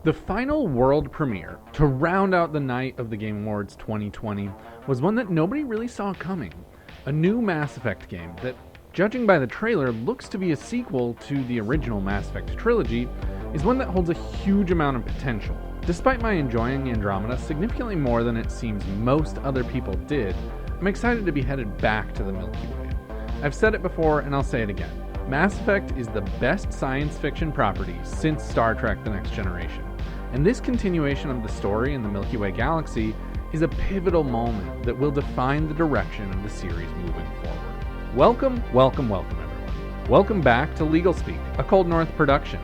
The final world premiere to round out the night of the Game Awards 2020 was one that nobody really saw coming. A new Mass Effect game that, judging by the trailer, looks to be a sequel to the original Mass Effect trilogy, is one that holds a huge amount of potential. Despite my enjoying Andromeda significantly more than it seems most other people did, I'm excited to be headed back to the Milky Way. I've said it before and I'll say it again. Mass Effect is the best science fiction property since Star Trek: The Next Generation. And this continuation of the story in the Milky Way galaxy is a pivotal moment that will define the direction of the series moving forward. Welcome, everyone. Welcome back to Legal Speak, a Cold North production.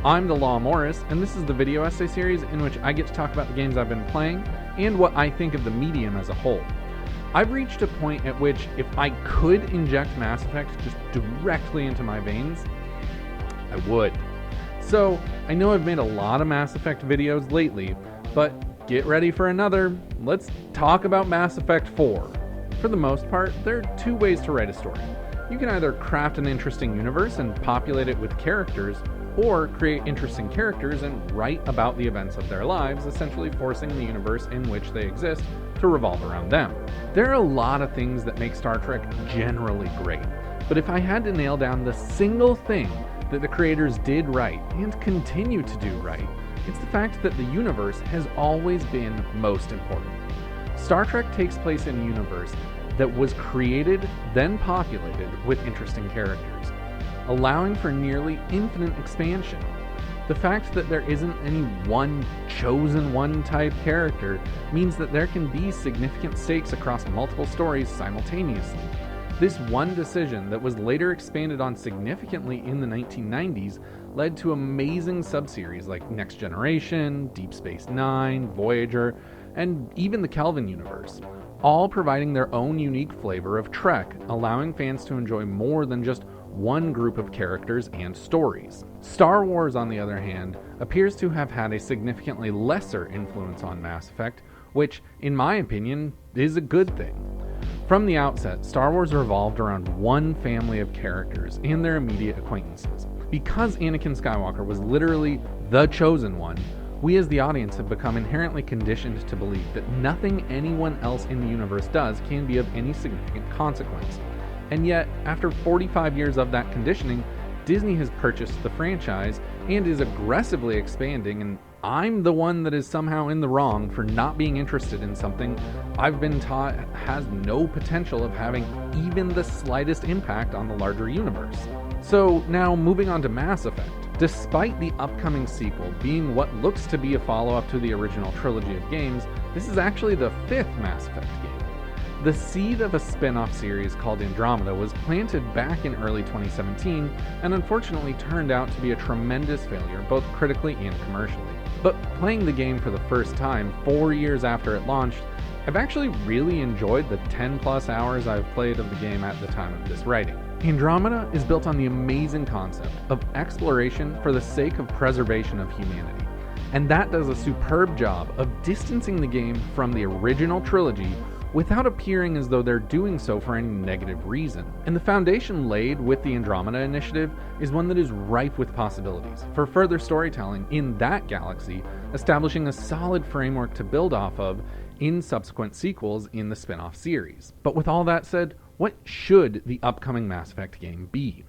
I'm the Law Morris, and this is the video essay series in which I get to talk about the games I've been playing and what I think of the medium as a whole. I've reached a point at which if I could inject Mass Effect just directly into my veins, I would. So, I know I've made a lot of Mass Effect videos lately, but get ready for another. Let's talk about Mass Effect 4. For the most part, there are two ways to write a story. You can either craft an interesting universe and populate it with characters, or create interesting characters and write about the events of their lives, essentially forcing the universe in which they exist to revolve around them. There are a lot of things that make Star Trek generally great, but if I had to nail down the single thing that the creators did right and continue to do right, it's the fact that the universe has always been most important. Star Trek takes place in a universe that was created, then populated with interesting characters, allowing for nearly infinite expansion. The fact that there isn't any one chosen one type character means that there can be significant stakes across multiple stories simultaneously. This one decision that was later expanded on significantly in the 1990s led to amazing subseries like Next Generation, Deep Space Nine, Voyager, and even the Kelvin universe, all providing their own unique flavor of Trek, allowing fans to enjoy more than just one group of characters and stories. Star Wars, on the other hand, appears to have had a significantly lesser influence on Mass Effect, which, in my opinion, is a good thing. From the outset, Star Wars revolved around one family of characters and their immediate acquaintances. Because Anakin Skywalker was literally the chosen one, we as the audience have become inherently conditioned to believe that nothing anyone else in the universe does can be of any significant consequence. And yet, after 45 years of that conditioning, Disney has purchased the franchise and is aggressively expanding, and I'm the one that is somehow in the wrong for not being interested in something I've been taught has no potential of having even the slightest impact on the larger universe. So now moving on to Mass Effect. Despite the upcoming sequel being what looks to be a follow-up to the original trilogy of games, this is actually the fifth Mass Effect game. The seed of a spin-off series called Andromeda was planted back in early 2017 and unfortunately turned out to be a tremendous failure both critically and commercially. But playing the game for the first time 4 years after it launched, I've actually really enjoyed the 10 plus hours I've played of the game at the time of this writing. Andromeda is built on the amazing concept of exploration for the sake of preservation of humanity, and that does a superb job of distancing the game from the original trilogy without appearing as though they're doing so for any negative reason. And the foundation laid with the Andromeda initiative is one that is ripe with possibilities for further storytelling in that galaxy, establishing a solid framework to build off of in subsequent sequels in the spin-off series. But with all that said, what should the upcoming Mass Effect game be?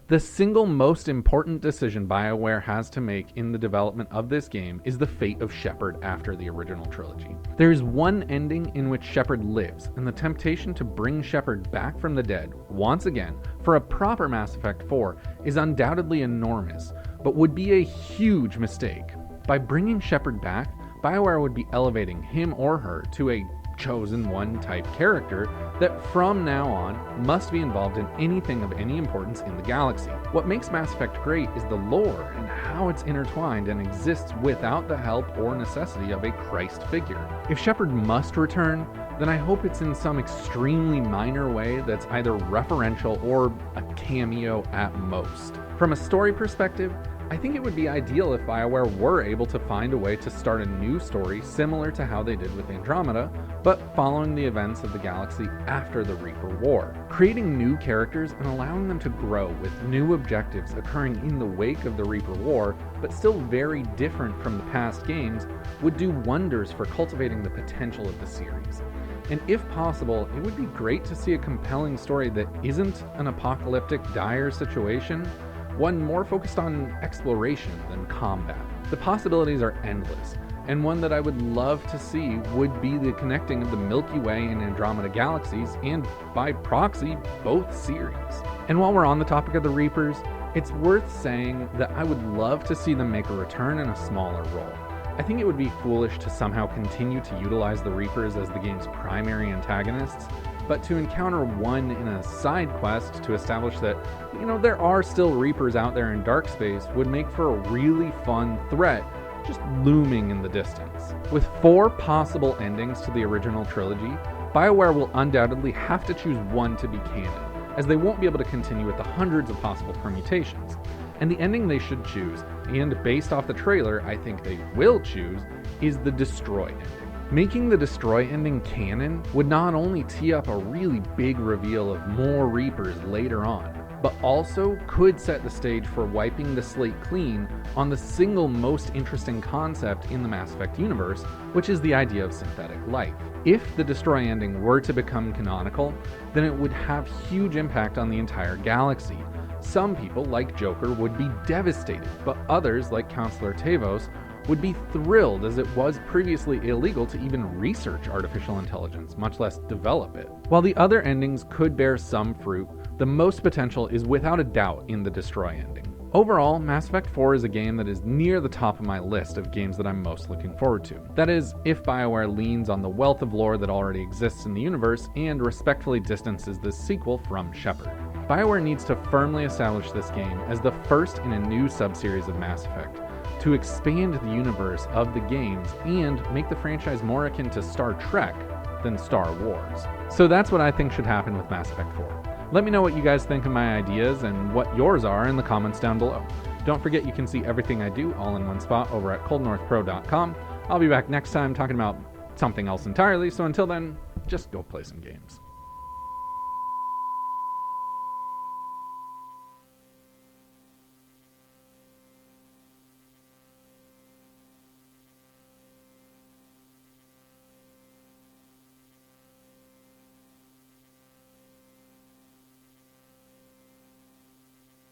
The single most important decision BioWare has to make in the development of this game is the fate of Shepard after the original trilogy. There is one ending in which Shepard lives, and the temptation to bring Shepard back from the dead, once again, for a proper Mass Effect 4 is undoubtedly enormous, but would be a huge mistake. By bringing Shepard back, BioWare would be elevating him or her to a chosen one type character that from now on must be involved in anything of any importance in the galaxy. What makes Mass Effect great is the lore and how it's intertwined and exists without the help or necessity of a Christ figure. If Shepard must return, then I hope it's in some extremely minor way that's either referential or a cameo at most. From a story perspective, I think it would be ideal if BioWare were able to find a way to start a new story similar to how they did with Andromeda, but following the events of the galaxy after the Reaper War. Creating new characters and allowing them to grow with new objectives occurring in the wake of the Reaper War, but still very different from the past games, would do wonders for cultivating the potential of the series. And if possible, it would be great to see a compelling story that isn't an apocalyptic, dire situation, one more focused on exploration than combat. The possibilities are endless, and one that I would love to see would be the connecting of the Milky Way and Andromeda galaxies, and by proxy, both series. And while we're on the topic of the Reapers, it's worth saying that I would love to see them make a return in a smaller role. I think it would be foolish to somehow continue to utilize the Reapers as the game's primary antagonists, but to encounter one in a side quest to establish that, there are still Reapers out there in dark space would make for a really fun threat just looming in the distance. With 4 possible endings to the original trilogy, BioWare will undoubtedly have to choose one to be canon, as they won't be able to continue with the hundreds of possible permutations. And the ending they should choose, and based off the trailer I think they will choose, is the Destroy ending. Making the Destroy ending canon would not only tee up a really big reveal of more Reapers later on, but also could set the stage for wiping the slate clean on the single most interesting concept in the Mass Effect universe, which is the idea of synthetic life. If the Destroy ending were to become canonical, then it would have huge impact on the entire galaxy. Some people, like Joker, would be devastated, but others, like Counselor Tavos, would be thrilled, as it was previously illegal to even research artificial intelligence, much less develop it. While the other endings could bear some fruit, the most potential is without a doubt in the Destroy ending. Overall, Mass Effect 4 is a game that is near the top of my list of games that I'm most looking forward to. That is, if BioWare leans on the wealth of lore that already exists in the universe and respectfully distances this sequel from Shepard. BioWare needs to firmly establish this game as the first in a new subseries of Mass Effect, to expand the universe of the games and make the franchise more akin to Star Trek than Star Wars. So that's what I think should happen with Mass Effect 4. Let me know what you guys think of my ideas and what yours are in the comments down below. Don't forget you can see everything I do all in one spot over at coldnorthpro.com. I'll be back next time talking about something else entirely, so until then, just go play some games.